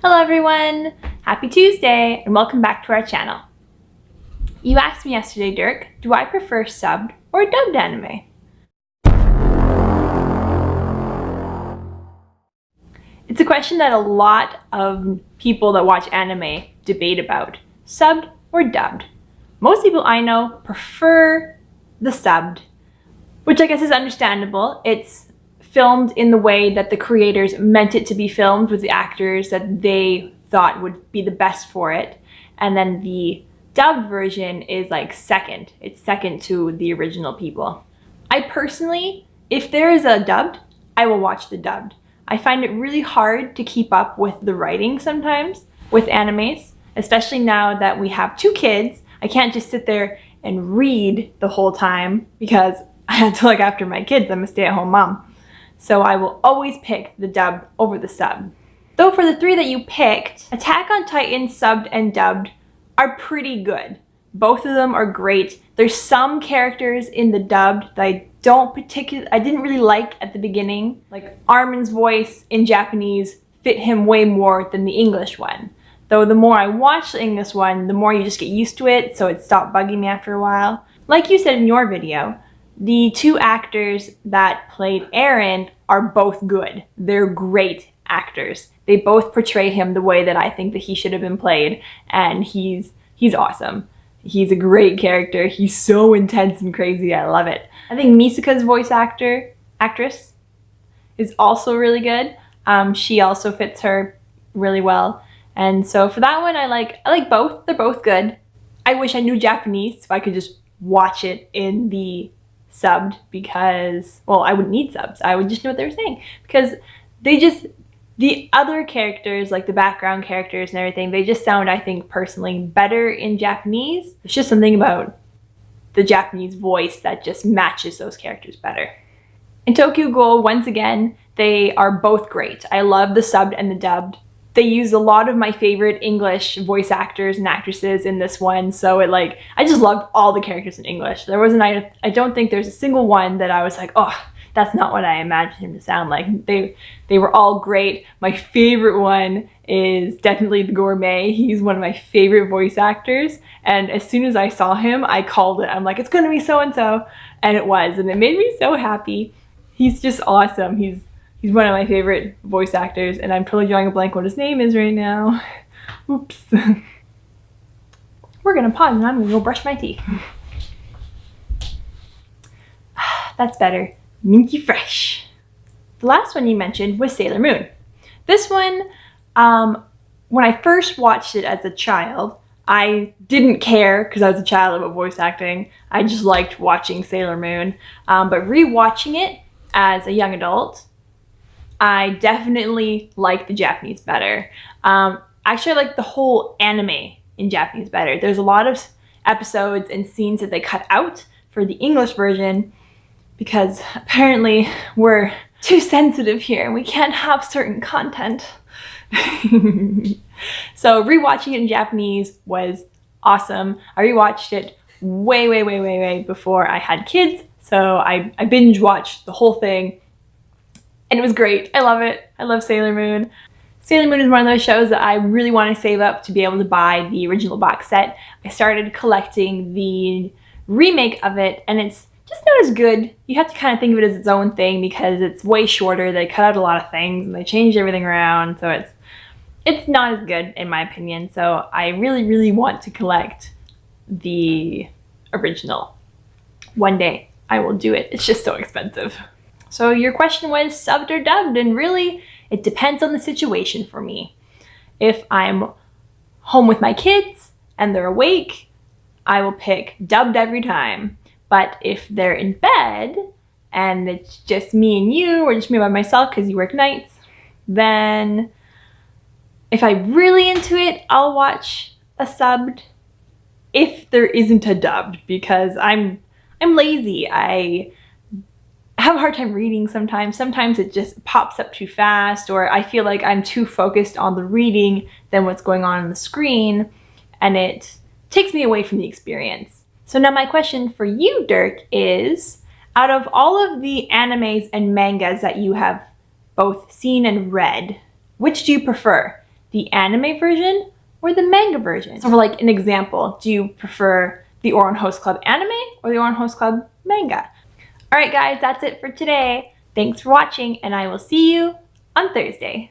Hello everyone! Happy Tuesday and welcome back to our channel. You asked me yesterday, Dirk, do I prefer subbed or dubbed anime? It's a question that a lot of people that watch anime debate about. Subbed or dubbed? Most people I know prefer the subbed, which I guess is understandable. It's filmed in the way that the creators meant it to be filmed, with the actors that they thought would be the best for it. And then the dubbed version is like second. It's second to the original people. I personally, if there is a dubbed, I will watch the dubbed. I find it really hard to keep up with the writing sometimes with animes, especially now that we have 2 kids. I can't just sit there and read the whole time because I have to look after my kids. I'm a stay-at-home mom. So I will always pick the dub over the sub. Though for the 3 that you picked, Attack on Titan subbed and dubbed are pretty good. Both of them are great. There's some characters in the dubbed that I didn't really like at the beginning. Like Armin's voice in Japanese fit him way more than the English one. Though the more I watch the English one, the more you just get used to it, so it stopped bugging me after a while. Like you said in your video, the 2 actors that played Eren are both good. They're great actors. They both portray him the way that I think that he should have been played, and he's awesome. He's a great character. He's so intense and crazy. I love it. I think Misaka's actress is also really good. She also fits her really well. And so for that one, I like both. They're both good. I wish I knew Japanese so I could just watch it in the subbed, because, well, I wouldn't need subs. I would just know what they were saying, because the other characters, like the background characters and everything, they just sound, I think, personally better in Japanese. It's just something about the Japanese voice that just matches those characters better. In Tokyo Ghoul, once again, they are both great. I love the subbed and the dubbed. They use a lot of my favorite English voice actors and actresses in this one, so I just loved all the characters in English. I don't think there's a single one that I was like, oh, that's not what I imagined him to sound like. They were all great. My favorite one is definitely the Gourmet. He's one of my favorite voice actors, and as soon as I saw him, I called it. I'm like, it's gonna be so-and-so, and it was, and it made me so happy. He's just awesome. He's one of my favorite voice actors, and I'm totally drawing a blank what his name is right now. Oops. We're gonna pause and I'm gonna go brush my teeth. That's better. Minty Fresh. The last one you mentioned was Sailor Moon. This one, when I first watched it as a child, I didn't care because I was a child about voice acting. I just liked watching Sailor Moon. But rewatching it as a young adult, I definitely like the Japanese better. Actually, I like the whole anime in Japanese better. There's a lot of episodes and scenes that they cut out for the English version because apparently we're too sensitive here and we can't have certain content. So rewatching it in Japanese was awesome. I rewatched it way before I had kids, so I binge watched the whole thing. And it was great. I love it. I love Sailor Moon. Sailor Moon is one of those shows that I really want to save up to be able to buy the original box set. I started collecting the remake of it, and it's just not as good. You have to kind of think of it as its own thing because it's way shorter. They cut out a lot of things and they changed everything around, so it's not as good in my opinion. So I really want to collect the original. One day I will do it. It's just so expensive. So your question was subbed or dubbed, and really it depends on the situation for me. If I'm home with my kids and they're awake, I will pick dubbed every time. But if they're in bed and it's just me and you, or just me by myself because you work nights, then if I'm really into it, I'll watch a subbed if there isn't a dubbed, because I'm lazy. I have a hard time reading sometimes. Sometimes it just pops up too fast, or I feel like I'm too focused on the reading than what's going on the screen, and it takes me away from the experience. So now my question for you, Dirk, is out of all of the animes and mangas that you have both seen and read, which do you prefer? the anime version or the manga version? So for like an example, do you prefer the Oran Host Club anime or the Oran Host Club manga? All right, guys, that's it for today. Thanks for watching, and I will see you on Thursday.